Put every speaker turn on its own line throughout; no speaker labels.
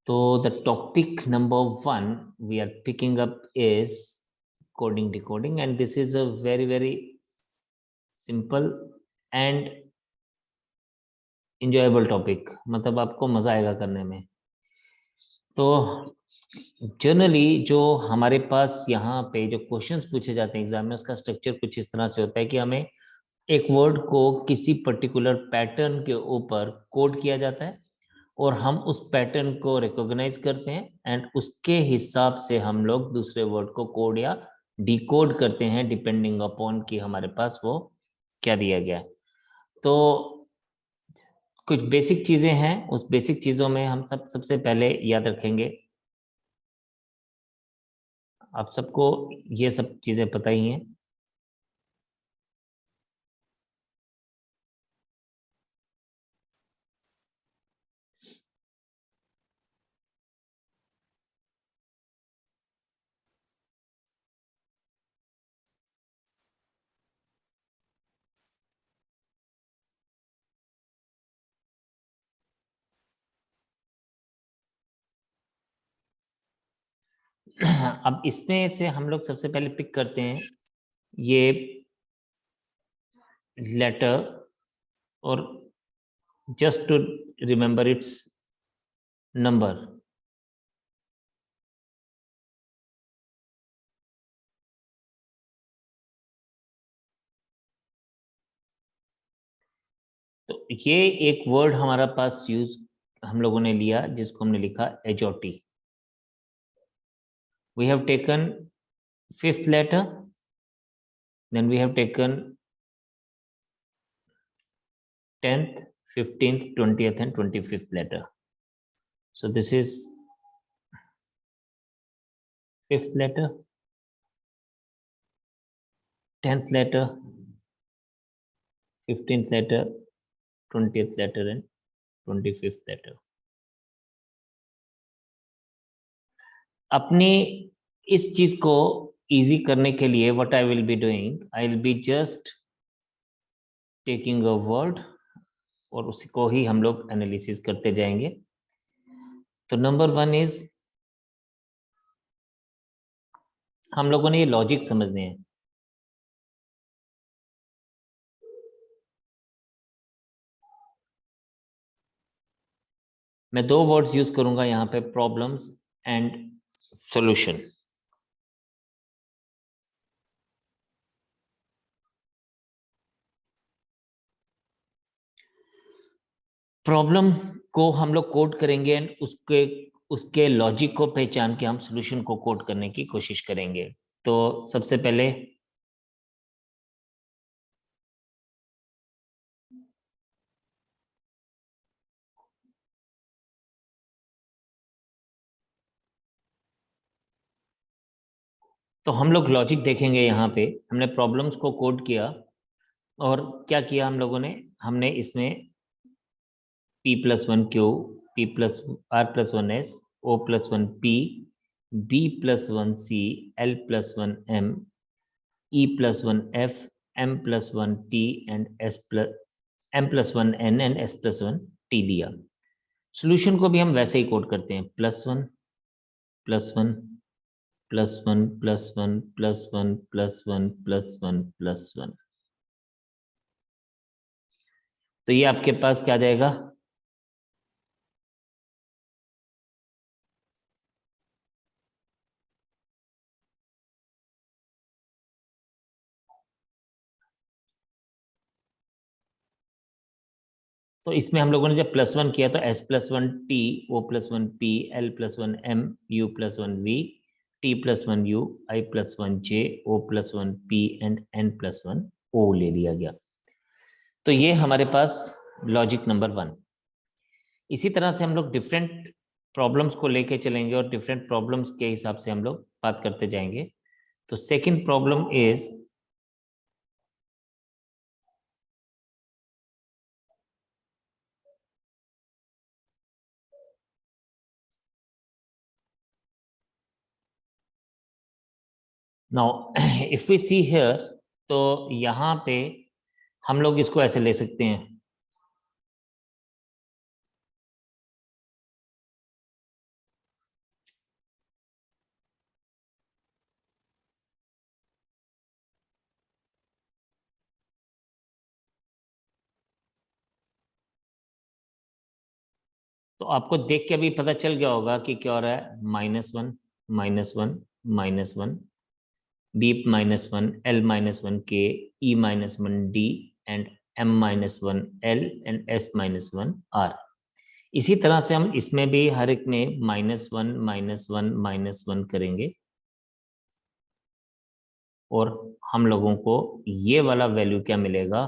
तो the topic number 1 we are picking up is coding decoding, and this is a very simple and enjoyable topic. मतलब आपको मजा आएगा करने में। तो जनरली जो हमारे पास यहाँ पे जो क्वेश्चंस पूछे जाते हैं एग्जाम में, उसका स्ट्रक्चर कुछ इस तरह से होता है कि हमें एक वर्ड को किसी पर्टिकुलर पैटर्न के ऊपर कोड किया जाता है और हम उस पैटर्न को रिकॉग्नाइज करते हैं एंड उसके हिसाब से हम लोग दूसरे वर्ड को कोड या डिकोड करते हैं डिपेंडिंग अपॉन कि हमारे पास वो क्या दिया गया है। तो कुछ बेसिक चीजें हैं, उस बेसिक चीजों में हम सबसे पहले याद रखेंगे। आप सबको ये सब चीजें पता ही हैं। अब इसमें से हम लोग सबसे पहले पिक करते हैं ये लेटर, और just to remember its number. तो ये एक वर्ड हमारा पास यूज हम लोगों ने लिया जिसको हमने लिखा एजोटी। We have taken fifth letter, then we have taken 10th, 15th, 20th and 25th letter. So this is fifth letter, 10th letter, 15th letter, 20th letter and 25th letter. अपनी इस चीज को इजी करने के लिए what I will be doing, I will be just taking a word और उसको ही हम लोग एनालिसिस करते जाएंगे। तो नंबर 1 इज, हम लोगों ने ये लॉजिक समझने हैं। मैं दो वर्ड्स यूज करूंगा यहाँ पे, प्रॉब्लम्स एंड सॉल्यूशन। प्रॉब्लम को हम लोग कोड करेंगे एंड उसके उसके लॉजिक को पहचान के हम सॉल्यूशन को कोड करने की कोशिश करेंगे। तो सबसे पहले तो हम लोग लॉजिक देखेंगे। यहाँ पे हमने प्रॉब्लम्स को कोड किया और क्या किया हम लोगों ने, हमने इसमें P+1Q, P+R+1S, O+1P, B+1C, L+1M, E+1F, M+1T and M+1N and S+1T लिया। सॉल्यूशन को भी हम वैसे ही कोड करते हैं, +1 +1 +1 +1 +1 +1 +1 +1। तो ये आपके पास क्या आ जाएगा, तो इसमें हम लोगों ने जब +1 किया तो S+1T, O+1P, L+1M, U+1V, T+1U, I+1J, O+1P and N+1O ले लिया गया। तो ये हमारे पास लॉजिक नंबर 1। इसी तरह से हम लोग डिफरेंट प्रॉब्लम्स को लेके चलेंगे और डिफरेंट प्रॉब्लम्स के हिसाब से हम लोग बात करते जाएंगे। तो second problem is, now if we see here, तो यहाँ पे हम लोग इसको ऐसे ले सकते हैं, तो आपको देख के अभी पता चल गया होगा कि क्या हो रहा है, -1 -1 -1, B -1 L -1 K, E -1 D, and M -1 L, and S -1 R. इसी तरह से हम इसमें भी हर एक में -1 -1 -1 करेंगे, और हम लोगों को ये वाला वैल्यू क्या मिलेगा,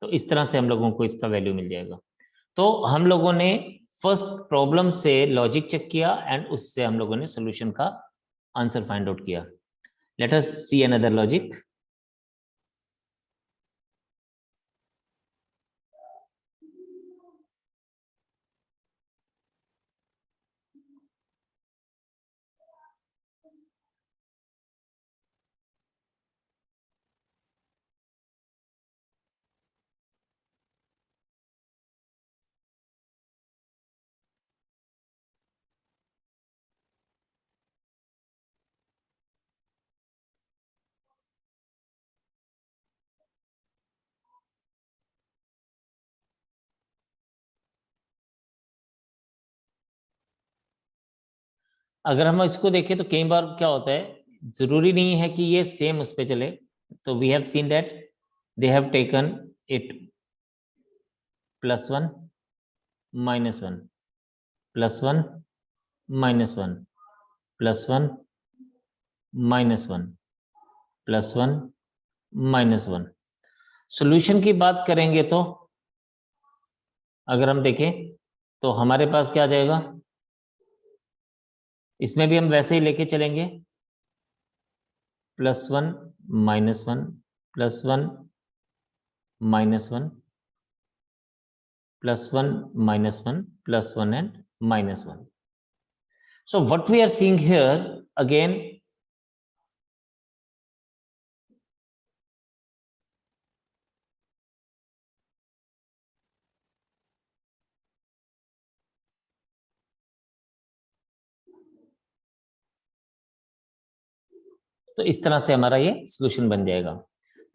तो इस तरह से हम लोगों को इसका वैल्यू मिल जाएगा। तो हम लोगों ने फर्स्ट प्रॉब्लम से लॉजिक चेक किया, एंड उससे हम लोगों ने सोल्यूशन का आंसर फाइंड आउट किया। Let us see another logic. अगर हम इसको देखें तो कई बार क्या होता है, जरूरी नहीं है कि ये सेम उस पे चले। तो we have seen that they have taken it +1 -1 +1 -1 +1 -1 +1 -1। Solution की बात करेंगे तो अगर हम देखें तो हमारे पास क्या आ जाएगा, इसमें भी हम वैसे ही लेके चलेंगे, +1 -1 +1 -1 +1 -1 +1 and -1। So what we are seeing here again, तो इस तरह से हमारा ये सोल्यूशन बन जाएगा।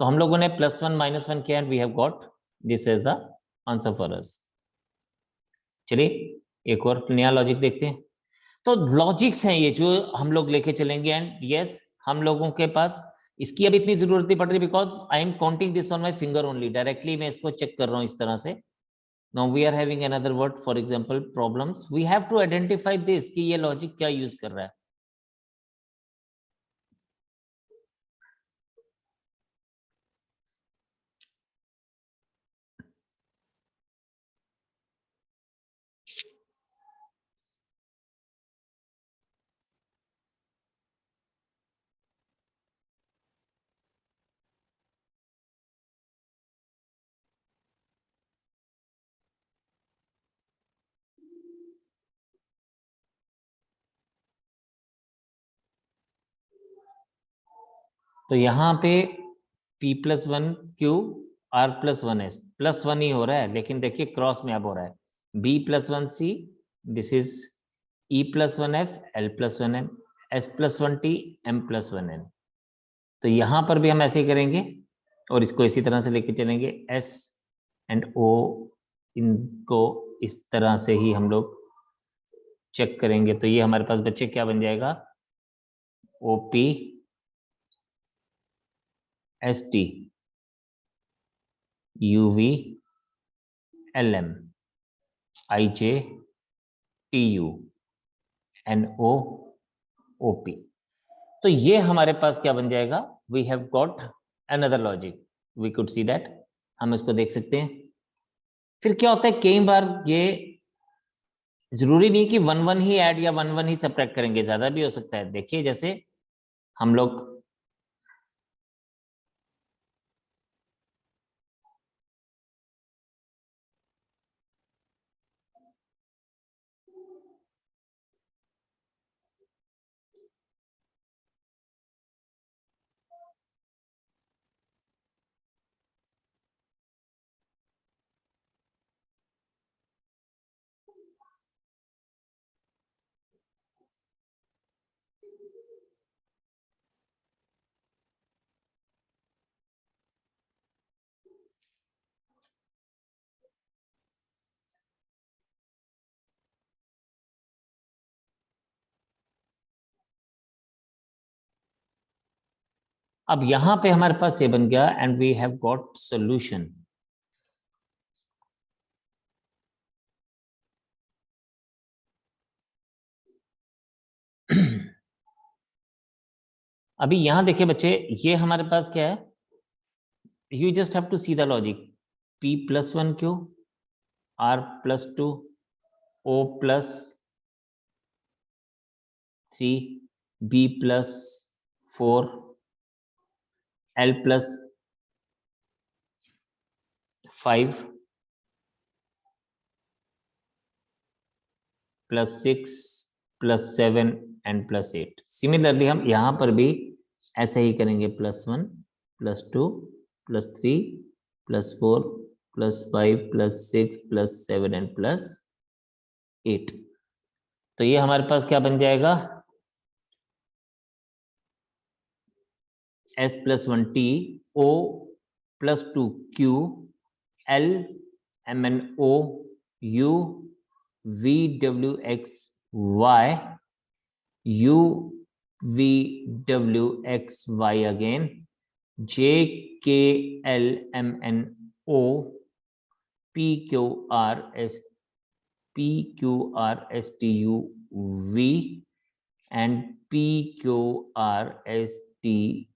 तो हम लोगों ने +1 -1 किया, and we have got this is the answer for us. चलिए एक और नया लॉजिक देखते हैं। तो लॉजिक्स हैं ये जो हम लोग लेके चलेंगे, एंड यस हम लोगों के पास इसकी अब इतनी जरूरत नहीं पड़ रही, because I am counting this on my finger only, directly मैं इसको चेक कर रहा हूं इस तरह से। Now we are having another word, for example problems, we have to identify this कि ये लॉजिक क्या यूज कर रहा है। तो यहाँ पे P+1Q R+1S +1 ही हो रहा है, लेकिन देखिए क्रॉस में अब हो रहा है B+1C, this is E+1F L+1M S+1T M+1N। तो यहाँ पर भी हम ऐसे ही करेंगे, और इसको इसी तरह से लेके चलेंगे, S एंड O, इनको इस तरह से ही हम लोग चेक करेंगे। तो ये हमारे पास बच्चे क्या बन जाएगा, OPST UVLM IJTUNOOP। तो ये हमारे पास क्या बन जाएगा, we have got another logic, we could see that, हम इसको देख सकते हैं। फिर क्या होता है, कई बार ये जरूरी नहीं कि 1 1 ही ऐड या 1 1 ही सब्ट्रैक्ट करेंगे, ज्यादा भी हो सकता है। देखिए जैसे हम लोग अब यहां पे हमारे पास ये बन गया and we have got solution. अभी यहां देखिए बच्चे, ये हमारे पास क्या है, you just have to see the logic. P+1Q, R+2, O+3, B+4, L+5, +6, +7 and +8। Similarly हम यहां पर भी ऐसे ही करेंगे, +1, +2, +3, +4, +5, +6, +7 एंड +8। तो ये हमारे पास क्या बन जाएगा, S+1T, O+2Q, LMNO, U, VWXY, UVWXY again, JKLMNO, PQRSTUV and PQRSTUV।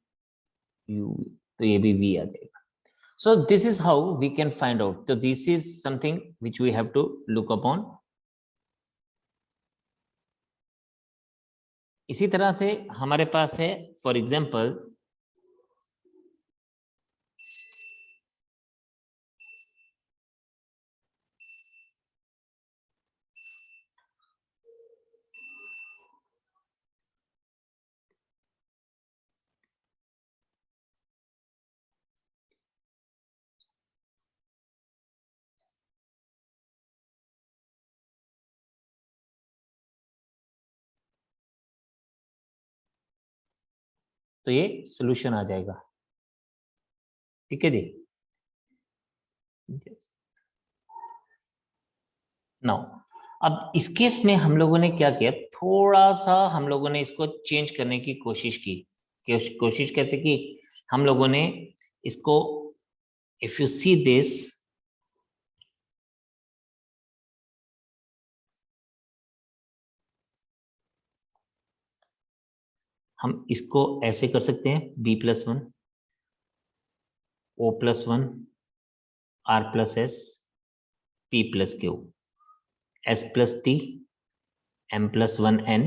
तो ये भी V आ जाएगा। So this is how we can find out. So this is something which we have to look upon. इसी तरह से हमारे पास है, फॉर एग्जाम्पल, तो ये सोल्यूशन आ जाएगा। ठीक है जी। नाउ अब इस केस में हम लोगों ने क्या किया, थोड़ा सा हम लोगों ने इसको चेंज करने की कोशिश की। कोशिश कैसे की, हम लोगों ने इसको, इफ यू सी दिस, हम इसको ऐसे कर सकते हैं, B+1, O+1, R+S, P+Q, S+T, M+1N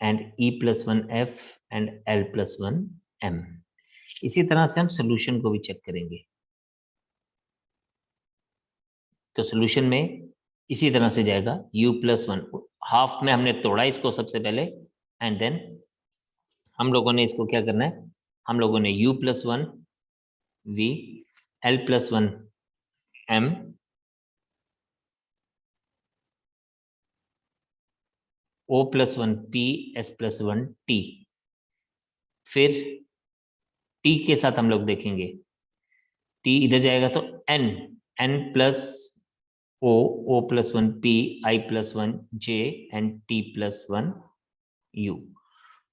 and E+1F and L+1M। इसी तरह से हम सोल्यूशन को भी चेक करेंगे। तो सोल्यूशन में इसी तरह से जाएगा, U+1, हाफ में हमने तोड़ा इसको सबसे पहले, एंड देन हम लोगों ने इसको क्या करना है, हम लोगों ने U+1V, L+1M, O+1P, S+1T। फिर T के साथ हम लोग देखेंगे, T इधर जाएगा तो N, N+O, O+1P, I+1J and T+1U।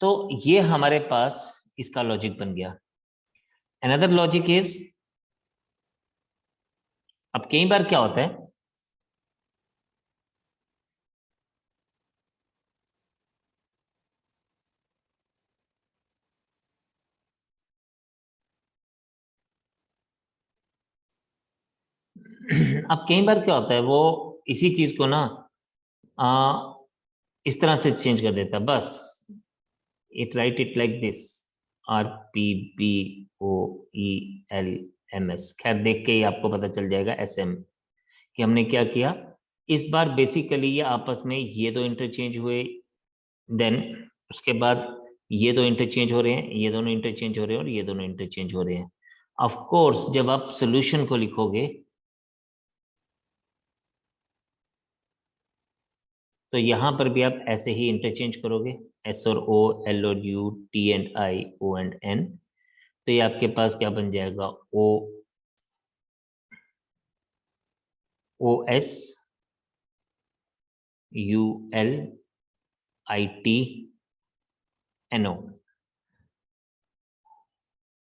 तो ये हमारे पास इसका लॉजिक बन गया। अनदर लॉजिक इज, अब कई बार क्या होता है, अब कई बार क्या होता है, वो इसी चीज को ना आ, इस तरह से चेंज कर देता है, बस it right it like this, RPBOELMS। खैर देख के ही आपको पता चल जाएगा SM कि हमने क्या किया। इस बार बेसिकली ये आपस में ये दो इंटरचेंज हुए, देन उसके बाद ये दो इंटरचेंज हो रहे हैं, ये दोनों इंटरचेंज हो रहे हैं और ये दोनों इंटरचेंज हो रहे हैं। ऑफ कोर्स जब आप सोल्यूशन को लिखोगे तो यहां पर भी आप ऐसे ही इंटरचेंज करोगे, S और O, L और U, T and I, O and N। तो ये आपके पास क्या बन जाएगा, OSULITNO।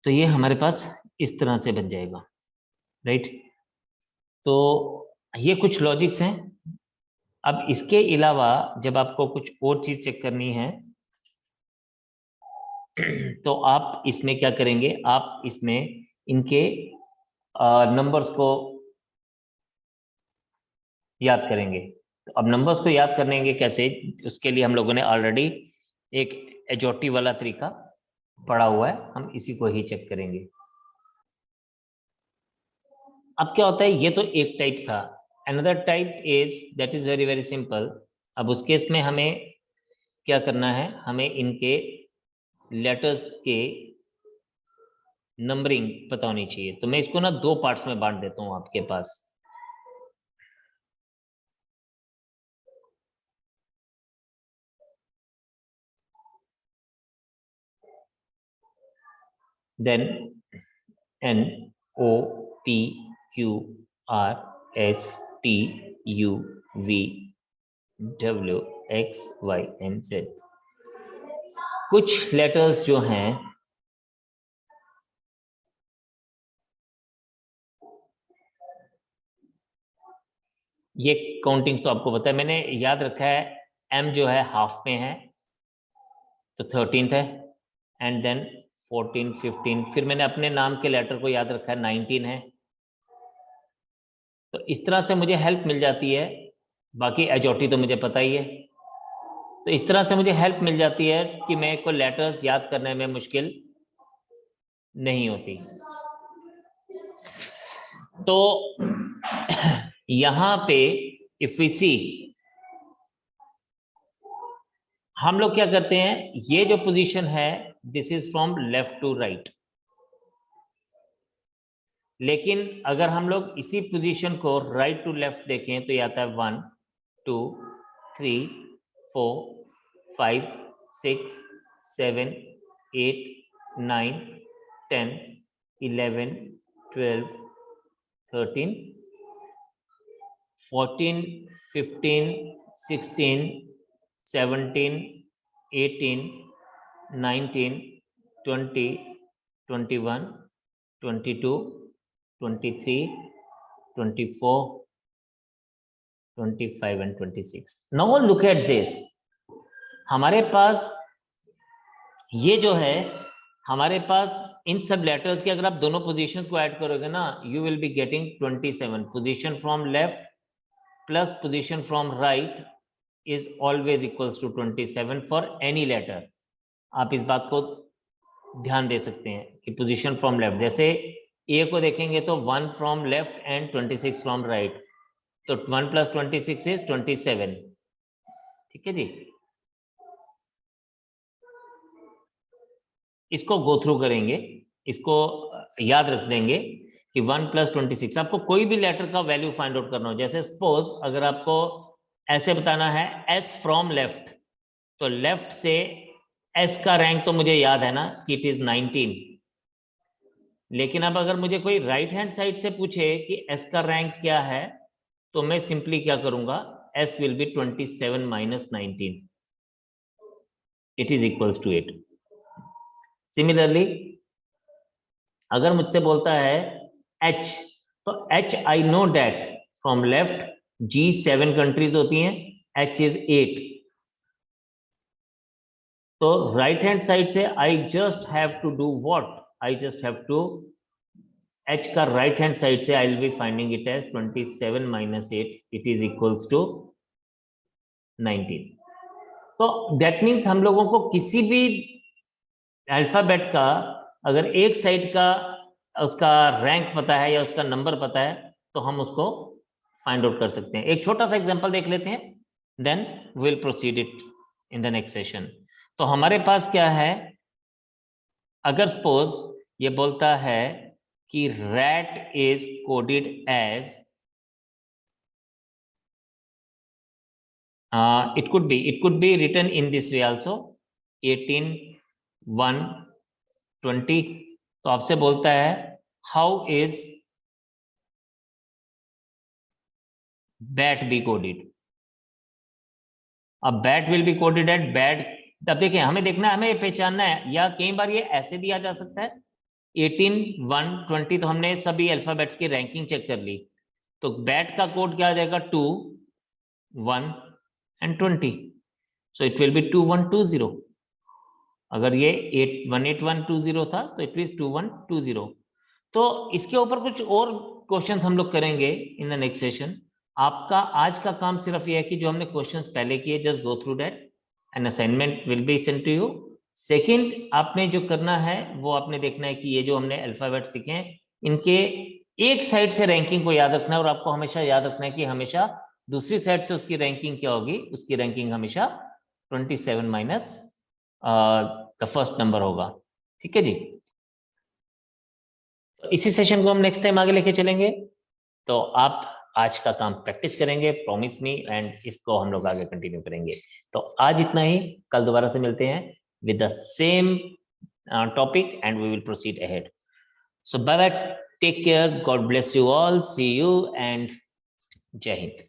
तो ये हमारे पास इस तरह से बन जाएगा, राइट। तो ये कुछ लॉजिक्स हैं। अब इसके अलावा जब आपको कुछ और चीज चेक करनी है तो आप इसमें क्या करेंगे, आप इसमें इनके नंबर्स को याद करेंगे। तो अब नंबर्स को याद करेंगे कैसे, उसके लिए हम लोगों ने ऑलरेडी एक एजोटी वाला तरीका पढ़ा हुआ है, हम इसी को ही चेक करेंगे। अब क्या होता है, ये तो एक टाइप था। Another type is that is very very simple. अब उस केस में हमें क्या करना है, हमें इनके लेटर्स के नंबरिंग पता होनी चाहिए। तो मैं इसको ना दो पार्ट्स में बांट देता हूं आपके पास। Then N O P Q R S T U V W X Y and Z. कुछ लेटर्स जो हैं ये काउंटिंग तो आपको पता है, मैंने याद रखा है। एम जो है हाफ में है तो 13th है, एंड देन 14 15, फिर मैंने अपने नाम के लेटर को याद रखा है 19 है। तो इस तरह से मुझे हेल्प मिल जाती है। बाकी एजोटी तो मुझे पता ही है। तो इस तरह से मुझे हेल्प मिल जाती है कि मेरे को लेटर्स याद करने में मुश्किल नहीं होती। तो यहां पे इफ वी सी, हम लोग क्या करते हैं, ये जो पोजीशन है this is from left to right. लेकिन अगर हम लोग इसी पोजीशन को राइट टू लेफ्ट देखें तो ये आता है 1 2 3 4 5 6 7 8 9 10 11 12 13 14 15 16 17 18 19 20 21 22 23 24 25 and 26। Now look at this। हमारे पास ये जो है, हमारे पास इन सब लेटर्स के अगर आप दोनों पोजीशंस को ऐड करोगे ना, you will be getting 27। Position from left plus position from right is always equals to 27 for any letter. आप इस बात को ध्यान दे सकते हैं कि पोजीशन फ्रॉम लेफ्ट, जैसे ए को देखेंगे तो 1 from left and 26 from right, तो 1 + 26 इज 27। ठीक है जी, इसको गो थ्रू करेंगे, इसको याद रख देंगे कि 1 + 26। आपको कोई भी लेटर का वैल्यू फाइंड आउट करना हो, जैसे सपोज अगर आपको ऐसे बताना है एस फ्रॉम लेफ्ट, तो लेफ्ट से एस का रैंक तो मुझे याद है ना कि इट इज 19। लेकिन अब अगर मुझे कोई राइट हैंड साइड से पूछे कि एस का रैंक क्या है, तो मैं सिंपली क्या करूंगा, S will be 27 - 19, it is equals to 8। Similarly अगर मुझसे बोलता है एच, तो H I know that from left G 7 कंट्रीज होती हैं, एच इज 8। तो राइट हैंड साइड से I just have to do what, I just have to, H का राइट हैंड साइड से I will be finding it as 27 - 8, it is equals to 19। तो that means हम लोगों को किसी भी अल्फाबेट का अगर एक साइड का उसका रैंक पता है या उसका नंबर पता है तो हम उसको फाइंड आउट कर सकते हैं। एक छोटा सा एग्जांपल देख लेते हैं, then will proceed it in the next session. तो हमारे पास क्या है, अगर सपोज ये बोलता है कि rat is coded as, it could be written in this way also, 18 1 20। तो आपसे बोलता है how is bat be coded. अब bat will be coded at bat. अब देखिए हमें देखना है, हमें पहचानना है, या कई बार ये ऐसे दिया जा सकता है 18, 1, 20, तो हमने सभी अल्फाबेट्स की रैंकिंग चेक कर ली। तो बैट का कोड क्या आ जाएगा? 2, 1 and 20। So it will be 2120। अगर ये 818120 था तो इट मीन 2120। तो इसके ऊपर कुछ और क्वेश्चंस हम लोग करेंगे इन द नेक्स्ट सेशन। आपका आज का काम सिर्फ ये है कि जो हमने क्वेश्चंस पहले किए, just go through that, an assignment will be sent to you. Second, आपने जो करना है वो आपने देखना है कि ये जो हमने अल्फाबेट्स लिखे हैं, इनके एक साइड से रैंकिंग को याद रखना है, और आपको हमेशा याद रखना है कि हमेशा दूसरी साइड से उसकी रैंकिंग क्या होगी? उसकी रैंकिंग हमेशा 27 माइनस द फर्स्ट नंबर होगा। ठीक है जी। तो इसी सेशन को हम नेक्स्ट टाइम आगे लेके चलेंगे। तो आप आज का काम प्रैक्टिस करेंगे, प्रॉमिस मी, एंड इसको हम लोग आगे कंटिन्यू करेंगे। तो आज इतना ही, कल दोबारा से मिलते हैं with the same topic and we will proceed ahead. So bye bye, take care, God bless you all, see you and Jai Hind.